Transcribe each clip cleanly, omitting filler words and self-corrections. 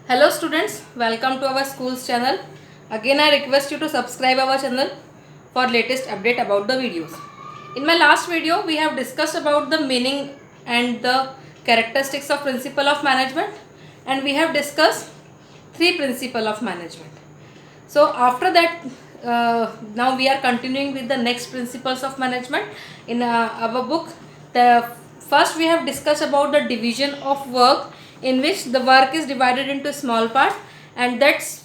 Hello students, welcome to our school's channel. Again I request you to subscribe our channel for latest update about the videos. In my last video we have discussed about the meaning and the characteristics of principle of management, and we have discussed three principle of management. So after that now we are continuing with the next principles of management in our book. The first we have discussed about the division of work, in which the work is divided into small part, and that's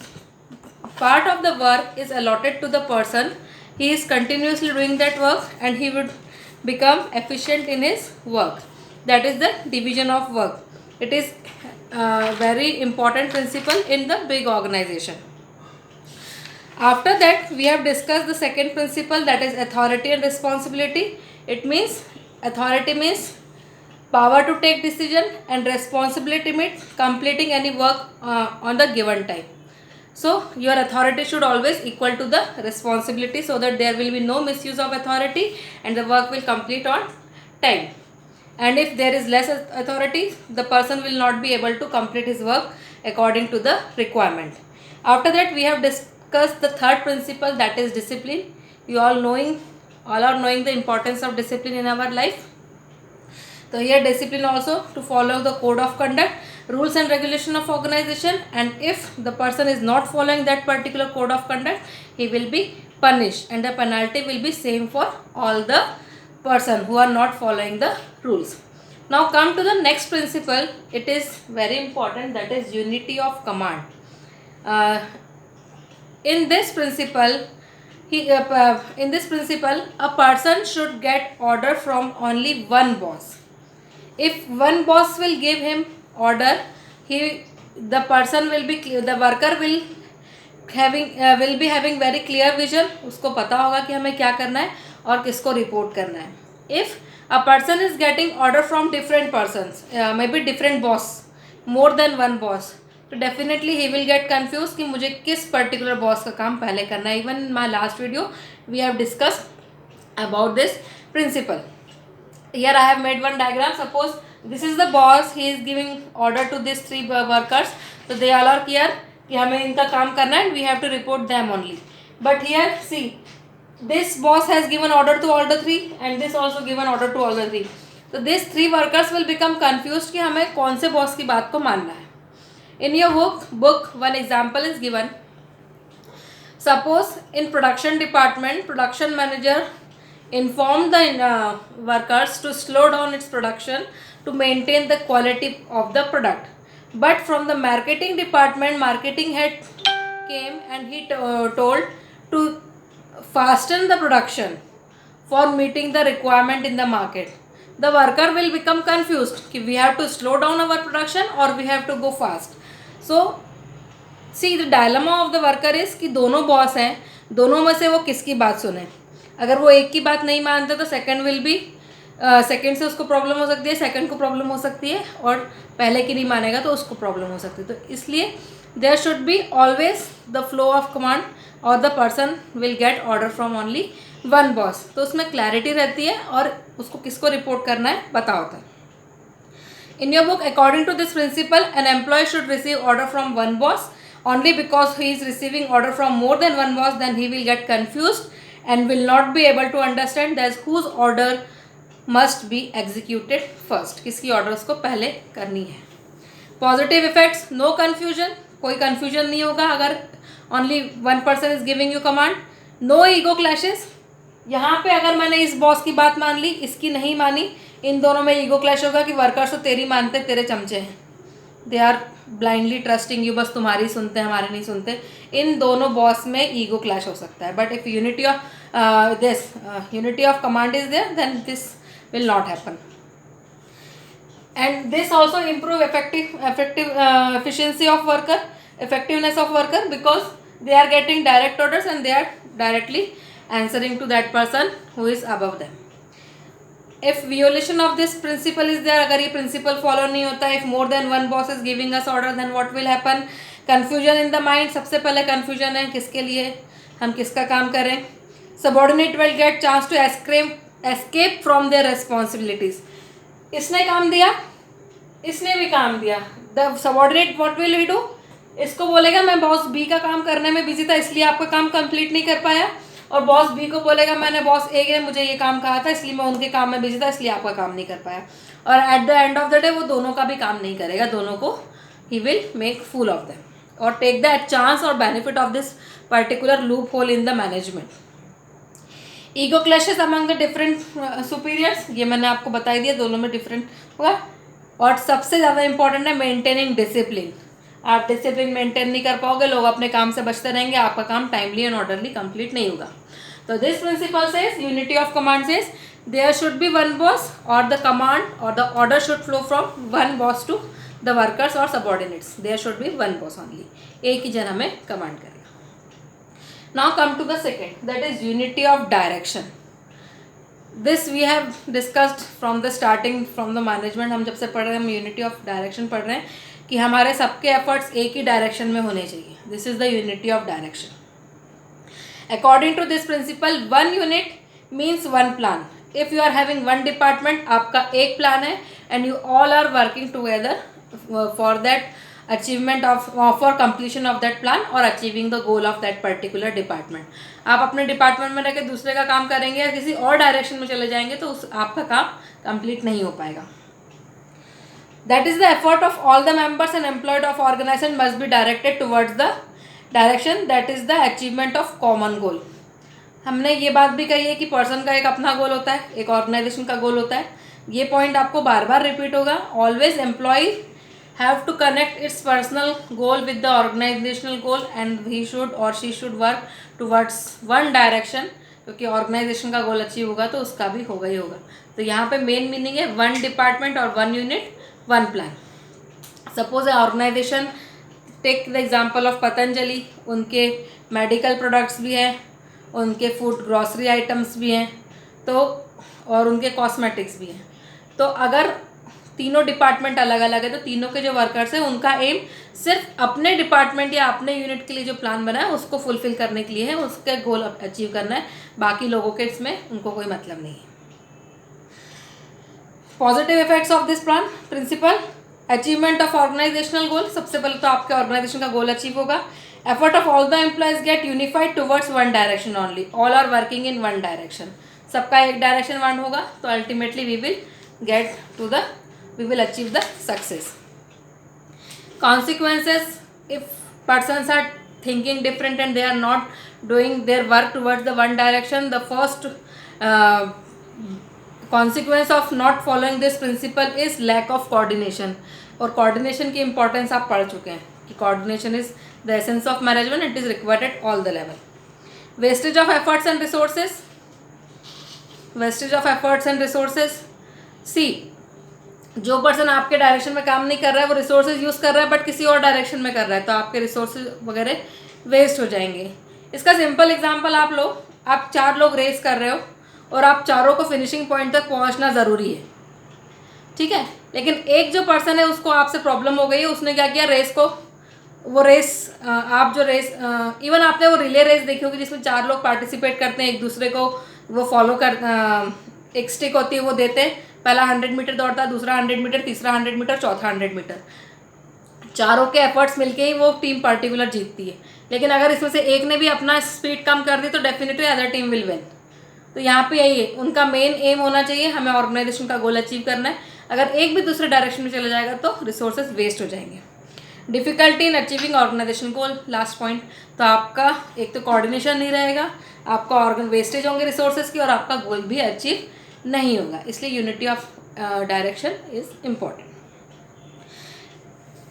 part of the work is allotted to the person. He is continuously doing that work and he would become efficient in his work. That is the division of work. It is a very important principle in the big organization. After that we have discussed the second principle, that is authority and responsibility. It means authority means power to take decision, and responsibility means completing any work on the given time. So your authority should always equal to the responsibility, so that there will be no misuse of authority and the work will complete on time. And if there is less authority, the person will not be able to complete his work according to the requirement. After that we have discussed the third principle, that is discipline. You all are knowing the importance of discipline in our life. So here discipline also to follow the code of conduct, rules and regulation of organization, and if the person is not following that particular code of conduct, he will be punished, and the penalty will be same for all the person who are not following the rules. Now come to the next principle. It is very important, that is unity of command. In this principle, a person should get order from only one boss. If one boss will give him order, the worker will be having very clear vision. उसको पता होगा कि हमें क्या करना है और किसको रिपोर्ट करना है. If a person is getting order from different persons, maybe different boss, more than one boss, तो definitely he will get confused कि मुझे किस particular boss का काम पहले करना है. Even in my last video we have discussed about this principle. Here I have made one diagram. Suppose this is the boss, he is giving order to these three workers, so they all are clear कि हमें इनका काम करना है, we have to report them only. But here see, this boss has given order to all the three and this also given order to all the three. So these three workers will become confused कि हमें कौन से boss की बात को मानना है. In your book one example is given. Suppose in production department, production manager inform the workers to slow down its production to maintain the quality of the product. But from the marketing department, marketing head came and he told to fasten the production for meeting the requirement in the market. The worker will become confused कि we have to slow down our production or we have to go fast. So see, the dilemma of the worker is कि दोनों boss हैं, दोनों में से वो किसकी बात सुने. अगर वो एक की बात नहीं मानते तो सेकंड से उसको प्रॉब्लम हो सकती है, सेकंड को प्रॉब्लम हो सकती है, और पहले की नहीं मानेगा तो उसको प्रॉब्लम हो सकती है. तो इसलिए there should be always the flow of command और the person will get order from only one boss. तो उसमें क्लैरिटी रहती है और उसको किसको रिपोर्ट करना है पता होता है. In your book, according to this principle, an employee should receive order from one boss. Only because he is receiving order from more than one boss, then he will get confused and will not be able to understand that whose order must be executed first. किसकी order उसको पहले करनी है. Positive effects, no confusion. कोई confusion नहीं होगा अगर only one person is giving you command. No ego clashes. यहाँ पे अगर मैंने इस बॉस की बात मान ली, इसकी नहीं मानी, इन दोनों में ईगो क्लैश होगा कि वर्कर्स तो तेरी मानते, तेरे चमचे हैं, they are blindly trusting you, बस तुम्हारी सुनते हैं, हमारे नहीं सुनते. इन दोनों बॉस में ईगो क्लैश हो सकता है. But if unity of command is there, then this will not happen. And this also improve efficiency of worker, effectiveness of worker, because they are getting direct orders and they are directly answering to that person who is above them. If violation of this principle is there, अगर ये principle follow नहीं होता, if more than one boss is giving us order, then what will happen? Confusion in the mind. सबसे पहले confusion है किसके लिए, हम किसका काम करें. Subordinate will get chance to escape from their responsibilities. इसने काम दिया, इसने भी काम दिया. The subordinate what will he do? इसको बोलेगा मैं बॉस बी का काम करने में बिजी था इसलिए आपका काम कंप्लीट नहीं कर पाया, और बॉस बी को बोलेगा मैंने बॉस ए ने मुझे ये काम कहा था इसलिए मैं उनके काम में बिजी था इसलिए आपका काम नहीं कर पाया, और at the end of the day वो दोनों का भी काम नहीं करेगा, दोनों को ही will make fool of them और टेक द चांस और benefit of this particular loophole in the management. Ego clashes among the different superiors, ये मैंने आपको बता ही दिया, दोनों में डिफरेंट होगा। और सबसे ज़्यादा इंपॉर्टेंट है मेंटेनिंग डिसिप्लिन। आप डिसिप्लिन मेंटेन नहीं कर पाओगे, लोग अपने काम से बचते रहेंगे, आपका काम टाइमली एंड ऑर्डरली कंप्लीट नहीं होगा। तो this principle says unity of command says there should be one boss और द कमांड और the order should flow from one boss to the workers और subordinates, there should be one boss only, एक ही जन हमें command करेगा। Now come to the second, that is unity of direction. This we have discussed from the starting from the management. हम जब से पढ़ रहे हैं हम यूनिटी ऑफ डायरेक्शन पढ़ रहे हैं कि हमारे सबके एफर्ट्स एक ही डायरेक्शन में होने चाहिए। This is the unity of direction. According to this principle one unit means one plan. If you are having one department, आपका एक प्लान है and you all are working together for that achievement of for completion of that plan और achieving the goal of that particular department. आप अपने department में रहकर दूसरे का काम करेंगे या किसी और डायरेक्शन में चले जाएंगे तो उस आपका काम कंप्लीट नहीं हो पाएगा। That is the effort of all the members and employed of organization must be directed towards the direction that is the achievement of common goal। हमने ये बात भी कही है कि पर्सन का एक अपना गोल होता है, एक ऑर्गेनाइजेशन का गोल होता है। ये पॉइंट आपको बार बार रिपीट होगा। Always employ have to connect its personal goal with the organisational goal and he should और she should work towards one direction, क्योंकि ऑर्गेनाइजेशन का गोल अचीव होगा तो उसका भी होगा ही होगा। तो यहाँ पे मेन मीनिंग है वन डिपार्टमेंट और one unit one plan. Suppose a organisation, take the example of Patanjali, उनके मेडिकल प्रोडक्ट्स भी हैं, उनके फूड ग्रॉसरी आइटम्स भी हैं, तो और उनके कॉस्मेटिक्स भी हैं। तो अगर तीनों डिपार्टमेंट अलग अलग है तो तीनों के जो वर्कर्स हैं उनका एम सिर्फ अपने डिपार्टमेंट या अपने यूनिट के लिए जो प्लान बना है उसको फुलफिल करने के लिए है, उसके गोल अचीव करना है। बाकी लोगों के इसमें उनको कोई मतलब नहीं है। Positive effects of this plan principle, achievement of organisational goal. सबसे पहले तो आपके ऑर्गेनाइजेशन का गोल अचीव होगा। Effort of all the employees get unified towards one direction only, all are working in one direction. सबका एक डायरेक्शन वन होगा तो ultimately we will achieve the success. Consequences, if persons are thinking different and they are not doing their work towards the one direction, the first consequence of not following this principle is lack of coordination. और coordination की importance आप पढ़ चुके हैं कि coordination is the essence of management, it is required at all the level. Wastage of efforts and resources, wastage of efforts and resources. See, जो person आपके direction में काम नहीं कर रहा है वो रिसोर्सेज यूज़ कर रहा है बट किसी और डायरेक्शन में कर रहा है, तो आपके रिसोर्सेज वगैरह वेस्ट हो जाएंगे। इसका सिंपल एग्जांपल आप लो, आप 4 लोग रेस कर रहे हो और आप चारों को फिनिशिंग पॉइंट तक पहुंचना ज़रूरी है, ठीक है, लेकिन एक जो पर्सन है उसको आपसे प्रॉब्लम हो गई है, उसने क्या किया, रेस को वो रेस आप जो रेस इवन आपने वो रिले रेस देखी होगी जिसमें 4 लोग पार्टिसिपेट करते हैं, एक दूसरे को वो फॉलो कर एक स्टिक होती है वो देते हैं, पहला 100 मीटर दौड़ता है, दूसरा 100 मीटर, तीसरा 100 मीटर, चौथा 100 मीटर। चारों के एफर्ट्स मिलके ही वो टीम पर्टिकुलर जीतती है। लेकिन अगर इसमें से एक ने भी अपना स्पीड कम कर दी तो definitely other team will win. तो यहाँ पे यही है, उनका मेन एम होना चाहिए, हमें ऑर्गेनाइजेशन का गोल अचीव करना है। अगर एक भी दूसरे डायरेक्शन में चला जाएगा तो रिसोर्सेज वेस्ट हो जाएंगे। Difficulty in achieving organisation goal, last point, तो आपका एक तो कोऑर्डिनेशन नहीं रहेगा, आपका ऑर्गन वेस्टेज होंगे रिसोर्सेज की और आपका गोल भी अचीव नहीं होगा। इसलिए unity of direction is important.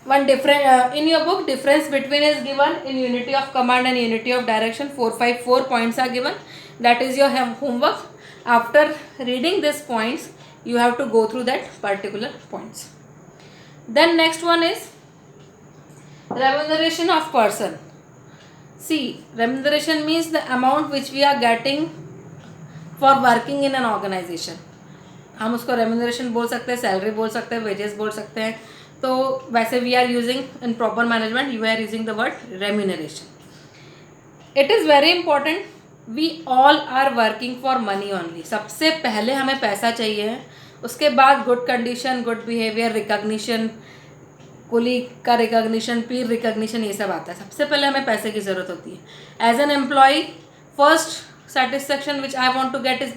One different in your book difference between is given in unity of command and unity of direction. 4 points are given. That is your homework. After reading these points, you have to go through that particular points. Then next one is remuneration of person. See, remuneration means the amount which we are getting for working in an organization. हम उसको remuneration बोल सकते हैं, salary बोल सकते हैं, wages बोल सकते हैं। तो वैसे we are using in proper management you are using the word remuneration. It is very important, we all are working for money only. सबसे पहले हमें पैसा चाहिए, उसके बाद good condition, good behaviour, recognition, colleague का रिकॉग्निशन, पीर रिकॉग्निशन, ये सब आता है। सबसे पहले हमें पैसे की ज़रूरत होती है। As an employee first satisfaction which I want to get is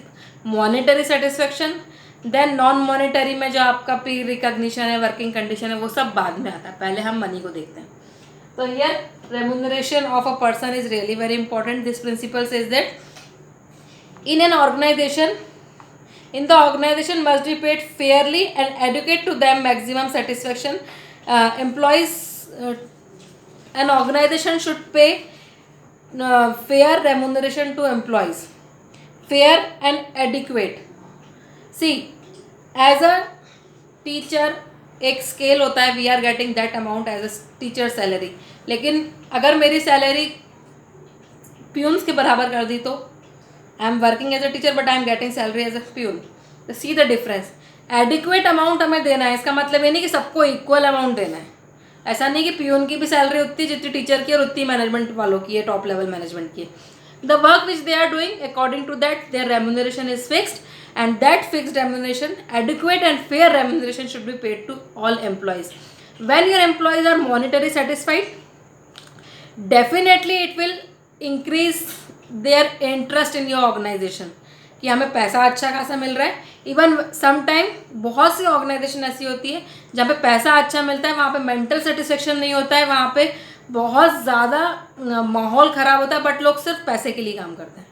monetary satisfaction, then non monetary में जो आपका पीर रिकॉग्निशन है, वर्किंग कंडीशन है, वो सब बाद में आता है, पहले हम मनी को देखते हैं। तो here remuneration of a person is really very important. This principle says that in an organization, in the organization must be paid fairly and educate to them maximum satisfaction. Employees, an organization should pay fair remuneration to employees, fair and adequate. See, as a teacher एक scale होता है, we are getting that amount as a teacher salary, लेकिन अगर मेरी salary peons के बराबर कर दी तो I am working as a teacher but I am getting salary as a peon. तो see the difference. Adequate amount हमें देना है, इसका मतलब ये नहीं कि सबको इक्वल अमाउंट देना है। ऐसा नहीं कि प्यून की भी सैलरी उतनी जितनी टीचर की और उतनी मैनेजमेंट वालों की है, टॉप लेवल मैनेजमेंट की। The work which they are doing according to that their remuneration is fixed, and that fixed remuneration, adequate and fair remuneration, should be paid to all employees. When your employees are monetarily satisfied, definitely it will increase their interest in your organization, कि हमें पैसा अच्छा खासा मिल रहा है। Even sometime बहुत सी organisation ऐसी होती है जहाँ पे पैसा अच्छा मिलता है, वहाँ पे मेंटल सेटिस्फेक्शन नहीं होता है, वहाँ पे बहुत ज़्यादा माहौल ख़राब होता है, बट लोग सिर्फ पैसे के लिए काम करते हैं।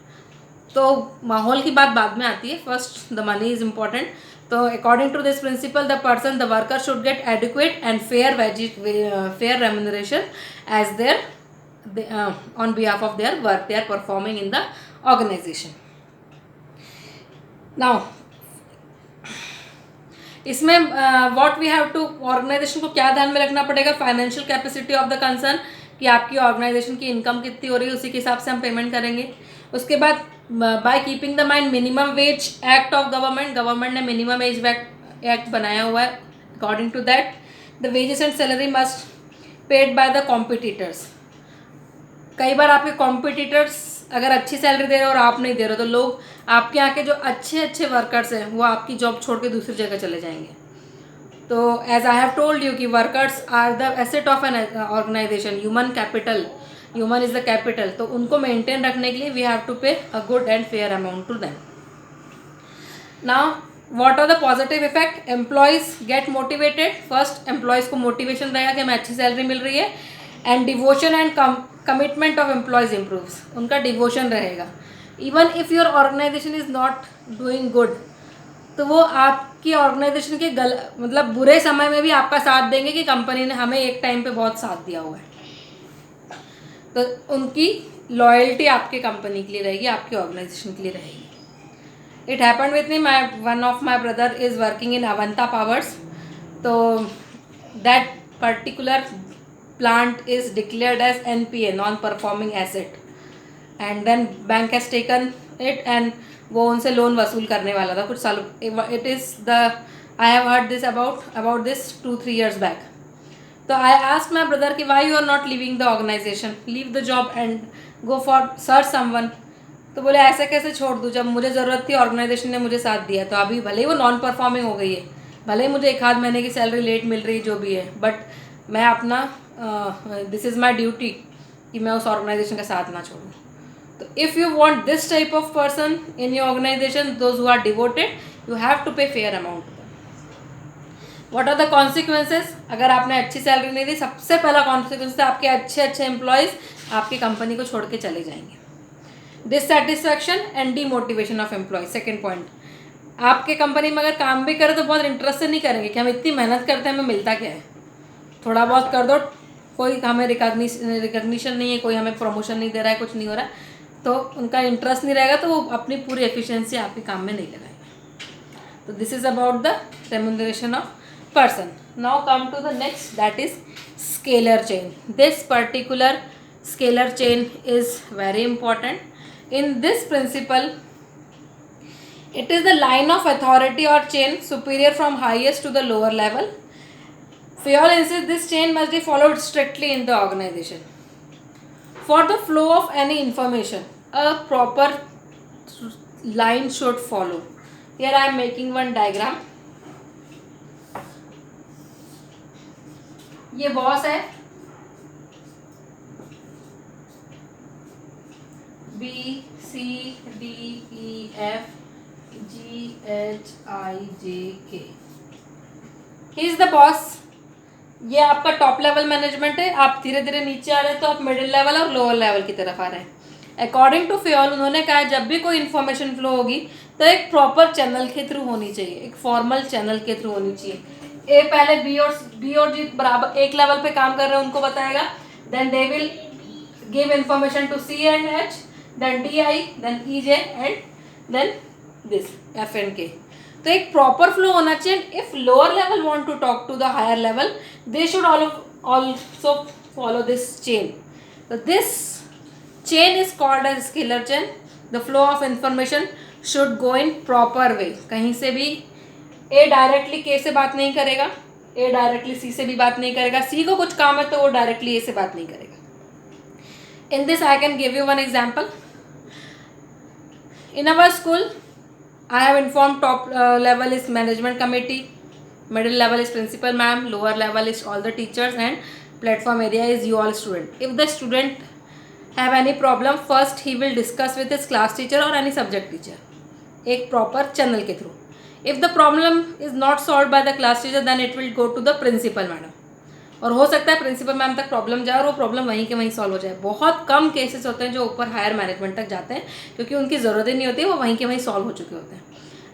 तो माहौल की बात बाद में आती है, first the money is important. तो according to this principle the person, the worker should get adequate and fair remuneration as their on behalf of their work they are performing in the organisation. Now इसमें what we have to, organisation को क्या ध्यान में रखना पड़ेगा, financial capacity of the concern, कि आपकी organisation की इनकम कितनी हो रही है, उसी के हिसाब से हम पेमेंट करेंगे। उसके बाद by keeping the mind minimum wage act of government ने मिनिमम वेज एक्ट बनाया हुआ है। According to that the wages and salary must paid by the competitors. कई बार आपके कॉम्पिटिटर्स अगर अच्छी सैलरी दे रहे हो और आप नहीं दे रहे हो, तो लोग आपके यहाँ के जो अच्छे अच्छे वर्कर्स हैं वो आपकी जॉब छोड़ के दूसरी जगह चले जाएंगे। तो as I have told you कि workers are the asset of an organisation, human capital, human is the capital. तो उनको मेंटेन रखने के लिए we have to pay a good and fair amount to them. Now what are the positive effect, employees get motivated. First, employees को motivation रहेगा कि हमें अच्छी सैलरी मिल रही है, and devotion and commitment of employees improves, उनका devotion रहेगा। Even if your organisation is not doing good, तो वो आपकी ऑर्गेनाइजेशन के मतलब बुरे समय में भी आपका साथ देंगे कि कंपनी ने हमें एक टाइम पे बहुत साथ दिया हुआ है। तो उनकी लॉयल्टी आपके कंपनी के लिए रहेगी, आपकी ऑर्गेनाइजेशन के लिए रहेगी। It happened with me, one of my brother is working in Avantha powers. तो that particular plant is declared as NPA, non performing asset, and then bank has taken it, and वो उनसे लोन वसूल करने वाला था कुछ सालों। It is the, I have heard this about this 2-3 years back. तो आई आस्क्ड माई ब्रदर कि why you are not living the organisation, leave the job and go for search someone. तो बोले ऐसे कैसे छोड़ दूँ, जब मुझे ज़रूरत थी ऑर्गेनाइजेशन ने मुझे साथ दिया। तो अभी भले ही वो नॉन परफॉर्मिंग हो गई है, भले ही मुझे 1-8 महीने की सैलरी लेट मिल रही है, जो भी है, बट मैं अपना दिस इज़ माई ड्यूटी कि मैं उस ऑर्गेनाइजेशन का साथ ना छोड़ूँ। तो if you want this type of person in your organisation, those who are devoted, you have to pay fair amount. What are the consequences, अगर आपने अच्छी सैलरी नहीं दी, सबसे पहला कॉन्सिक्वेंस है आपके अच्छे अच्छे एम्प्लॉयज़ आपकी कंपनी को छोड़ के चले जाएंगे। Dissatisfaction and demotivation of employees. Second point, आपके कंपनी में अगर काम भी करें तो बहुत इंटरेस्ट से नहीं करेंगे कि हम इतनी मेहनत करते हैं, हमें मिलता क्या है, थोड़ा बहुत कर दो, कोई हमें रिकॉग्निशन नहीं है, कोई हमें प्रमोशन नहीं दे रहा है, कुछ नहीं हो रहा है, तो उनका इंटरेस्ट नहीं रहेगा, तो वो अपनी पूरी एफिशिएंसी आपके काम में नहीं लगाएंगे। तो this is about the remuneration of person. Now come to the next, that is scalar chain. This particular scalar chain is very important. In this principle, it is the line of authority or chain superior from highest to the lower level. For all instances, this chain must be followed strictly in the organization. For the flow of any information, a proper line should follow. Here I am making one diagram. ये boss है, B C D E F G H I J K, he is the boss. ये आपका top level management है। आप धीरे धीरे नीचे आ रहे हैं तो आप मिडिल लेवल और लोअर लेवल की तरफ आ रहे हैं। अकॉर्डिंग टू फ्योल उन्होंने कहा जब भी कोई इन्फॉर्मेशन फ्लो होगी तो एक प्रॉपर चैनल के थ्रू होनी चाहिए, एक फॉर्मल चैनल के थ्रू होनी चाहिए। ए पहले बी और जी बराबर एक लेवल पे काम कर रहे हैं उनको बताएगा, then they will give information to C and H, then D I, then E J and then this F and K. तो एक प्रॉपर फ्लो होना चाहिए। If lower level want to talk to the higher level they should also follow this chain. So this chain is called as scalar chain. The flow of information should go in proper way. कहीं से भी A directly K से बात नहीं करेगा, A directly C से भी बात नहीं करेगा, C को कुछ काम है तो वो डायरेक्टली A से बात नहीं करेगा। In this I can give you one example. In our school I have informed top level is management committee, middle level is principal ma'am, lower level is all the teachers, and platform area is you all student. If the student have any problem first he will discuss with his class teacher or any subject teacher, एक proper channel के through. If the problem is not solved by the class teacher then it will go to the principal madam, और हो सकता है principal ma'am तक problem जाए और वो प्रॉब्लम वहीं के वहीं सॉल्व हो जाए। बहुत कम केसेस होते हैं जो ऊपर हायर मैनेजमेंट तक जाते हैं क्योंकि उनकी ज़रूरत ही नहीं होती, वो वहीं के वहीं सॉल्व हो चुके होते हैं।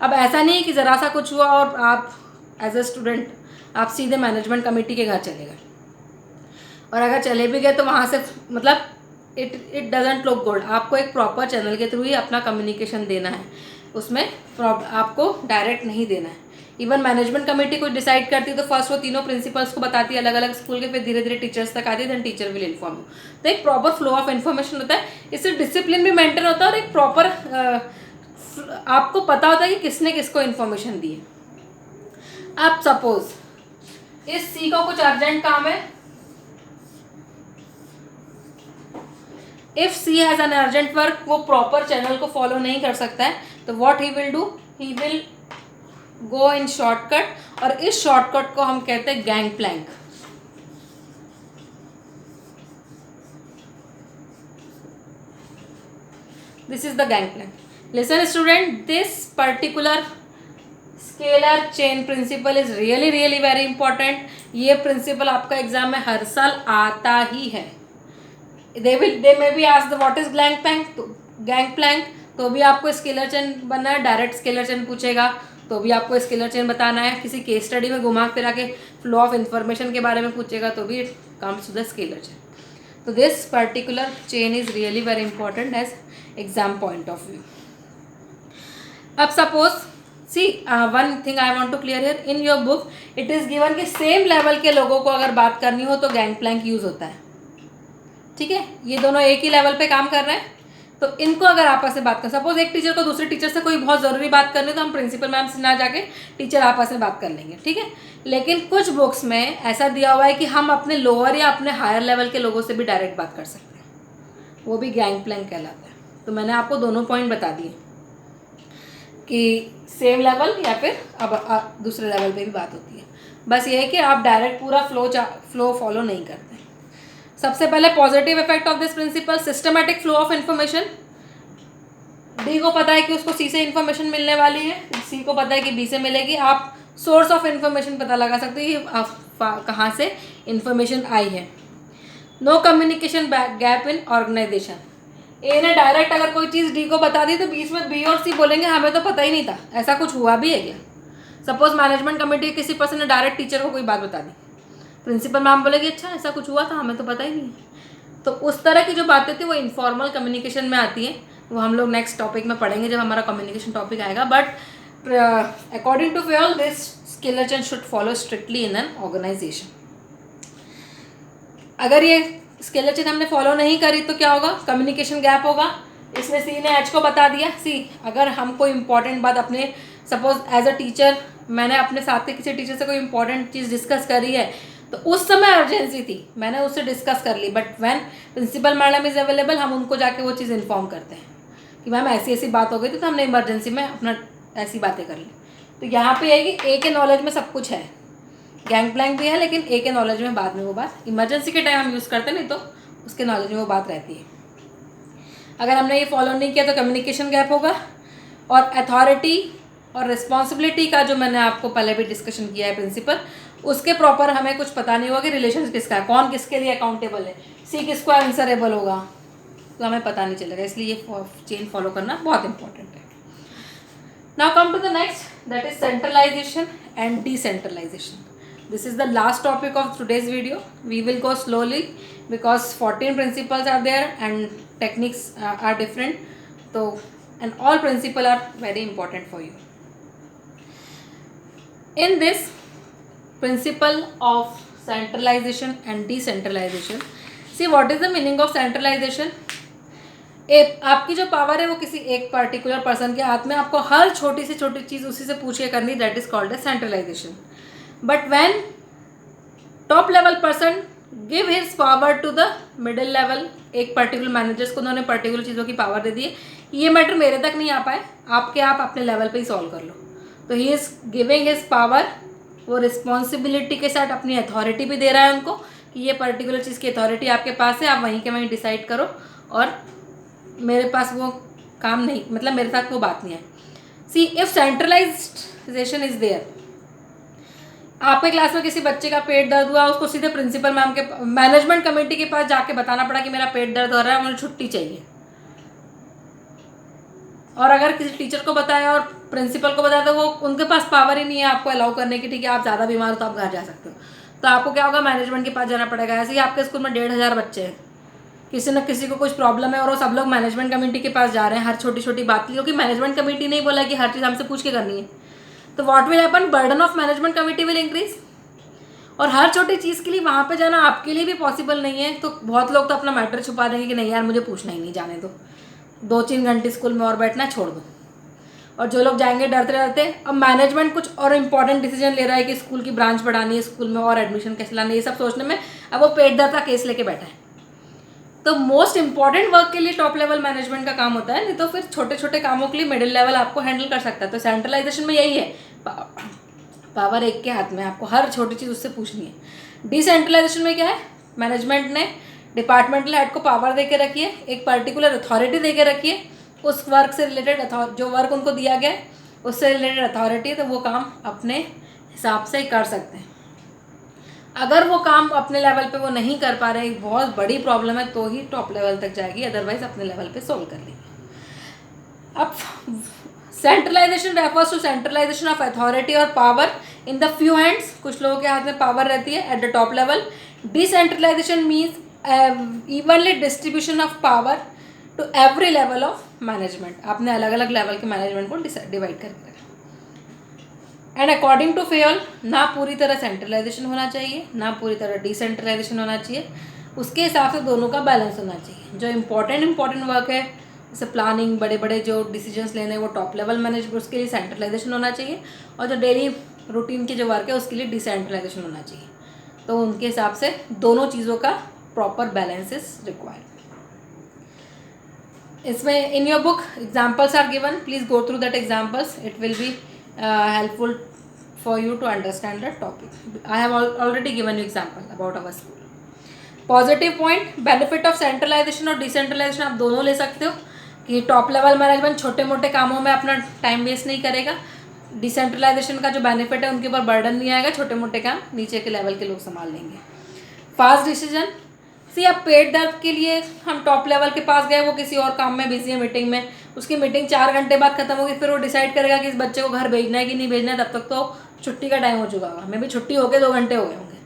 अब ऐसा नहीं है कि ज़रा सा कुछ हुआ और आप एज अ स्टूडेंट आप सीधे मैनेजमेंट कमेटी के घर चले गए, और अगर चले भी गए तो वहाँ से मतलब इट डजेंट लुक गुड। आपको एक प्रॉपर चैनल के थ्रू ही अपना कम्युनिकेशन देना है, उसमें आपको डायरेक्ट नहीं देना है। इवन मैनेजमेंट कमेटी कुछ डिसाइड करती है तो फर्स्ट वो तीनों प्रिंसिपल्स को बताती है अलग अलग स्कूल के, फिर धीरे धीरे टीचर्स तक आती है, then teacher will inform you. तो एक प्रॉपर फ्लो ऑफ इन्फॉर्मेशन होता है, इससे डिसिप्लिन भी मेंटेन होता है और एक प्रॉपर आपको पता होता है कि किसने किसको इन्फॉर्मेशन दी है। अब सपोज इस सी को कुछ अर्जेंट काम है, if C has an urgent work, वो प्रॉपर चैनल को फॉलो नहीं कर सकता है तो what he will do, he will go in shortcut, और इस शॉर्टकट को हम कहते हैं gang plank. This is the gang plank. Listen student, this particular scalar chain principle is really really very important. ये प्रिंसिपल आपका एग्जाम में हर साल आता ही है। They may be asked what is gang Planck, तो भी आपको स्केलर चेन बनना है। डायरेक्ट स्केलर चेन पूछेगा तो भी आपको स्केलर चेन बताना है। किसी केस स्टडी में घुमा फिरा के फ्लो ऑफ इंफॉर्मेशन के बारे में पूछेगा तो भी it comes to the scalar chain. तो this particular chain is really very important as exam point of view. अब suppose see one thing I want to clear here, in your book it is given कि same level के लोगों को अगर बात करनी हो तो गैंग प्लैंक यूज़ होता है। ठीक है, ये दोनों एक ही लेवल पे काम कर रहे हैं तो इनको अगर आपस में बात करें, सपोज एक टीचर को दूसरे टीचर से कोई बहुत ज़रूरी बात करनी है तो हम प्रिंसिपल मैम से ना जाके टीचर आपस में बात कर लेंगे। ठीक है, लेकिन कुछ बुक्स में ऐसा दिया हुआ है कि हम अपने लोअर या अपने हायर लेवल के लोगों से भी डायरेक्ट बात कर सकते हैं, वो भी गैंग प्लैंक कहलाता है। तो मैंने आपको दोनों पॉइंट बता दिए कि सेम लेवल या फिर अब दूसरे लेवल पे भी बात होती है। बस ये है कि आप डायरेक्ट पूरा फ्लो फॉलो नहीं करते। सबसे पहले positive effect of this principal, systematic flow of information. D को पता है कि उसको सी से इन्फॉर्मेशन मिलने वाली है, सी को पता है कि बी से मिलेगी। आप सोर्स ऑफ इन्फॉर्मेशन पता लगा सकते हैं कि कहाँ से इन्फॉर्मेशन आई है। No communication gap in organisation. A ने डायरेक्ट अगर कोई चीज़ डी को बता दी तो बीच में बी और सी बोलेंगे हमें तो पता ही नहीं था, ऐसा कुछ हुआ भी है क्या। सपोज मैनेजमेंट कमेटी के किसी पर्सन ने डायरेक्ट टीचर को कोई बात बता दी, प्रिंसिपल मैम बोलेगी अच्छा ऐसा कुछ हुआ था, हमें तो पता ही नहीं है। तो उस तरह की जो बातें थी वो इनफॉर्मल कम्युनिकेशन में आती हैं, वो हम लोग नेक्स्ट टॉपिक में पढ़ेंगे जब हमारा कम्युनिकेशन टॉपिक आएगा। But according to Fayol this scalar chain should follow strictly in an organization. अगर ये स्केलर चेन हमने फॉलो नहीं करी तो क्या होगा, कम्युनिकेशन गैप होगा। इसमें सी ने एच को बता दिया, सी अगर हम कोई इंपॉर्टेंट बात अपने सपोज एज अ टीचर मैंने अपने साथ के किसी टीचर से कोई इंपॉर्टेंट चीज़ डिस्कस करी है तो उस समय अर्जेंसी थी, मैंने उससे डिस्कस कर ली, but when principal madam is available हम उनको जाके वो चीज़ इन्फॉर्म करते हैं कि मैम ऐसी ऐसी बात हो गई थी तो हमने इमरजेंसी में अपना ऐसी बातें कर ली। तो यहाँ पे है कि ए के नॉलेज में सब कुछ है, गैंग प्लैंक भी है, लेकिन ए के नॉलेज में बाद में वो बात इमरजेंसी के टाइम हम यूज़ करते हैं, नहीं तो उसके नॉलेज में वो बात रहती है। अगर हमने ये फॉलो नहीं किया तो कम्युनिकेशन गैप होगा। और अथॉरिटी और रिस्पॉन्सिबिलिटी का जो मैंने आपको पहले भी डिस्कशन किया है प्रिंसिपल, उसके प्रॉपर हमें कुछ पता नहीं होगा कि रिलेशन किसका है, कौन किसके लिए अकाउंटेबल है, सी किसको आंसरेबल होगा, तो हमें पता नहीं चलेगा। इसलिए ये चेन फॉलो करना बहुत इंपॉर्टेंट है। Now come to the next, that is centralization and decentralization. This is the last topic of today's video. We will go slowly because 14 principles are there and techniques are different. So, and all principles are very important for you. In this principle of centralization and decentralization, see what is the meaning of centralization. आपकी जो power है वो किसी एक particular person के हाथ में, आपको हर छोटी से छोटी चीज़ उसी से पूछ के करनी, that is called as centralization. But when top level person give his power to the middle level, एक पर्टिकुलर मैनेजर्स को उन्होंने पर्टिकुलर चीज़ों की पावर दे दी है, ये मैटर मेरे तक नहीं आ पाए, आपके आप अपने लेवल पे ही सॉल्व कर लो. तो he is giving his power, वो रिस्पॉन्सिबिलिटी के साथ अपनी अथॉरिटी भी दे रहा है उनको कि ये पर्टिकुलर चीज़ की अथॉरिटी आपके पास है, आप वहीं के वहीं डिसाइड करो, और मेरे पास वो काम नहीं, मतलब मेरे साथ वो बात नहीं है. See if centralization is there, आपके क्लास में किसी बच्चे का पेट दर्द हुआ, उसको सीधे प्रिंसिपल मैम के, मैनेजमेंट कमेटी के पास जाके बताना पड़ा कि मेरा पेट दर्द हो रहा है, मुझे छुट्टी चाहिए. और अगर किसी टीचर को बताया और प्रिंसिपल को बताया तो वो उनके पास पावर ही नहीं है आपको अलाउ करने की, ठीक है आप ज़्यादा बीमार हो तो आप घर जा सकते हो. तो आपको क्या होगा, मैनेजमेंट के पास जाना पड़ेगा. ऐसे ही आपके स्कूल में 1,500 बच्चे हैं, किसी न किसी को कुछ प्रॉब्लम है और वो सब लोग मैनेजमेंट कमेटी के पास जा रहे हैं हर छोटी छोटी बात की, क्योंकि मैनेजमेंट कमेटी नहीं बोला कि हर चीज़ हमसे पूछ के करनी है. तो what will happen, burden of management committee will increase. और हर छोटी चीज़ के लिए वहाँ पे जाना आपके लिए भी पॉसिबल नहीं है, तो बहुत लोग तो अपना मैटर छुपा देंगे कि नहीं यार मुझे पूछना ही नहीं, जाने दो, 2-3 घंटे स्कूल में और बैठना छोड़ दो. और जो लोग जाएंगे डरते डरते, अब मैनेजमेंट कुछ और इंपॉर्टेंट डिसीजन ले रहा है कि स्कूल की ब्रांच बढ़ानी है, स्कूल में और एडमिशन कैसे लानी है, ये सब सोचने में अब वो पेट दर्द का केस लेके बैठा है. तो मोस्ट इंपॉर्टेंट वर्क के लिए टॉप लेवल मैनेजमेंट का काम होता है, नहीं तो फिर छोटे छोटे कामों के लिए मिडिल लेवल आपको हैंडल कर सकता है. तो सेंट्रलाइजेशन में यही है, पावर एक के हाथ में, आपको हर छोटी चीज़ उससे पूछनी है. डिसेंट्रलाइजेशन में क्या है, मैनेजमेंट ने डिपार्टमेंटल हेड को पावर दे के रखी है, एक पर्टिकुलर अथॉरिटी दे के रखी है, उस वर्क से रिलेटेड जो वर्क उनको दिया गया है उससे रिलेटेड अथॉरिटी है, तो वो काम अपने हिसाब से कर सकते हैं. अगर वो काम अपने लेवल पे वो नहीं कर पा रहे, बहुत बड़ी प्रॉब्लम है, तो ही टॉप लेवल तक जाएगी, अदरवाइज अपने लेवल पे सोल्व कर लेंगे. अब centralisation refers to centralisation of authority और power in the few hands, कुछ लोगों के हाथ में पावर रहती है at the top level. Decentralisation means evenly distribution of power to every level of management. आपने अलग अलग लेवल के मैनेजमेंट को डिवाइड करके रखा. एंड अकॉर्डिंग टू फेयल, ना पूरी तरह सेंट्रलाइजेशन होना चाहिए ना पूरी तरह डिसेंट्रलाइजेशन होना चाहिए, उसके हिसाब से दोनों का बैलेंस होना चाहिए. जो इंपॉर्टेंट वर्क है जैसे प्लानिंग, बड़े बड़े जो डिसीजंस लेने वो टॉप लेवल मैनेजमेंट, उसके लिए सेंट्रलाइजेशन होना चाहिए, और जो डेली रूटीन के जो वर्क है उसके लिए डिसेंट्रलाइजेशन होना चाहिए. तो उनके हिसाब से दोनों चीज़ों का प्रॉपर बैलेंस इज रिक्वायर्ड. इसमें in your book examples are given, please go through that examples, it will be helpful for you to understand the topic. I have already given you example about our school. Positive point, benefit of centralization और decentralization आप दोनों ले सकते हो कि top level management छोटे मोटे कामों में अपना टाइम वेस्ट नहीं करेगा. डिसेंट्रलाइजेशन का जो बेनिफिट है उनके ऊपर बर्डन नहीं आएगा, छोटे मोटे काम नीचे के लेवल के लोग संभाल लेंगे. फास्ट डिसीजन, सी अब पेट दर्द के लिए हम टॉप लेवल के पास गए, वो किसी और काम में बिजी है, मीटिंग में, उसकी मीटिंग 4 घंटे बाद खत्म होगी, फिर वो डिसाइड करेगा कि इस बच्चे को घर भेजना है कि नहीं भेजना है, तब तक तो छुट्टी का टाइम हो चुका होगा, मे भी छुट्टी होके 2 घंटे हो गए होंगे.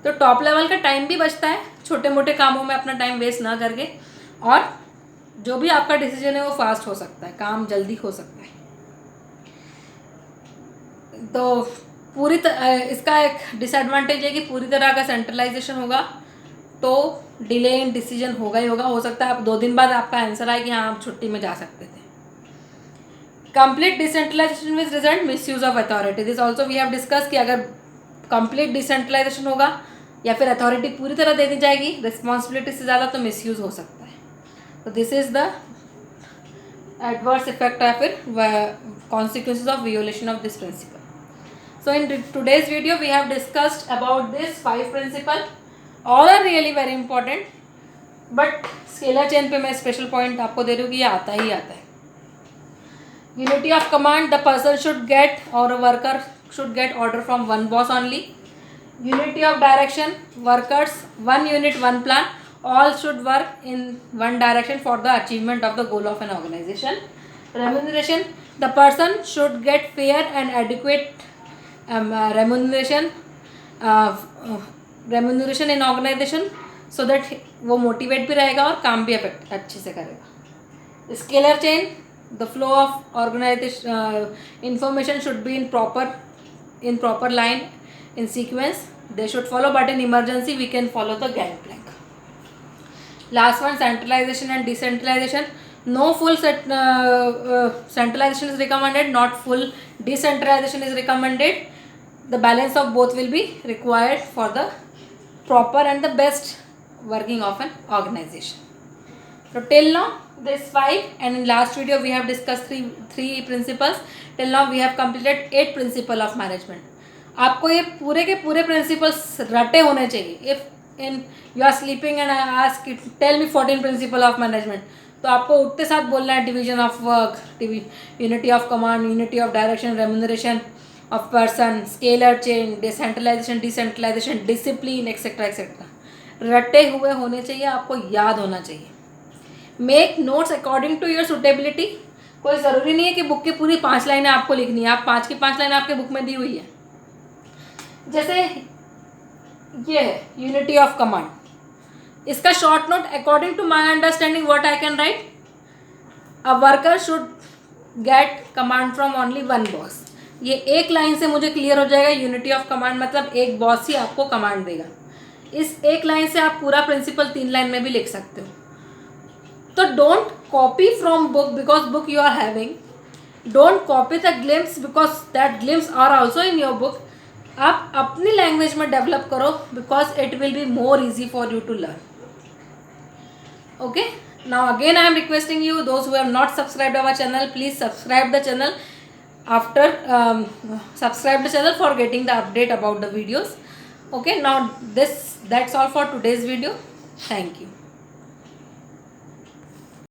तो टॉप लेवल का टाइम भी बचता है छोटे मोटे कामों में अपना टाइम वेस्ट ना करके, और जो भी आपका डिसीजन है वो फास्ट हो सकता है, काम जल्दी हो सकता है. तो इसका एक डिसएडवांटेज है कि पूरी तरह का सेंट्रलाइजेशन होगा तो डिले इन डिसीजन होगा ही होगा. हो सकता है आप 2 दिन बाद आपका आंसर आए कि हाँ आप छुट्टी में जा सकते थे. Complete decentralization with result misuse of authority. This also we have discuss कि अगर कंप्लीट डिसेंट्रलाइजेशन होगा या फिर अथॉरिटी पूरी तरह दे दी जाएगी रिस्पॉन्सिबिलिटी से ज़्यादा, तो मिसयूज हो सकता है. तो this is the adverse effect या फिर consequences of violation of this principle. So in today's video we have discussed about this 5 principles. All are really very important, but scalar chain पे मैं स्पेशल पॉइंट आपको दे रही हूँ कि ये आता ही आता है. Unity of command, the person should get और worker should get order from one boss only. Unity of direction, workers one unit one plan, all should work in one direction for the achievement of the goal of an organization. Remuneration, the person should get fair and adequate remuneration in organization so that वो motivate भी रहेगा और काम भी अच्छे से करेगा. Scalar chain, the flow of organization information should be in proper line, in sequence they should follow, but in emergency we can follow the Gantt plank. Last one, centralization and decentralization. No full centralization is recommended, not full decentralization is recommended. The balance of both will be required for the proper and the best working of an organization. So till now this 5, and in last video we have discussed three principles. Till now we have completed 8 principles of management. आपको ये पूरे के पूरे principles रटे होने चाहिए. If in you are sleeping and I ask you tell me 14 principle of management, तो आपको उठते साथ बोलना है division of work, unity of command, unity of direction, remuneration of person, scalar chain, decentralisation, discipline, etcetera etcetera. रटे हुए होने चाहिए, आपको याद होना चाहिए. Make notes according to your suitability. कोई ज़रूरी नहीं है कि बुक की पूरी 5 लाइनें आपको लिखनी है. आप 5 की 5 लाइनें आपके बुक में दी हुई है. जैसे ये है यूनिटी ऑफ कमांड, इसका short note, according to my understanding what I can write, a worker should get command from only one boss. ये एक लाइन से मुझे क्लियर हो जाएगा. यूनिटी ऑफ कमांड मतलब एक बॉस ही आपको कमांड देगा. इस एक लाइन से आप पूरा प्रिंसिपल 3 लाइन में भी लिख सकते हो. तो don't copy from book because book you are having. Don't copy the glimpse because that glimpse are also in your book. आप अपनी लैंग्वेज में डेवलप करो because it will be more easy for you to learn. Okay, now again I am requesting you, those who have not subscribed our channel, please subscribe the channel. After subscribe the channel for getting the update about the videos. Okay, now that's all for today's video. Thank you.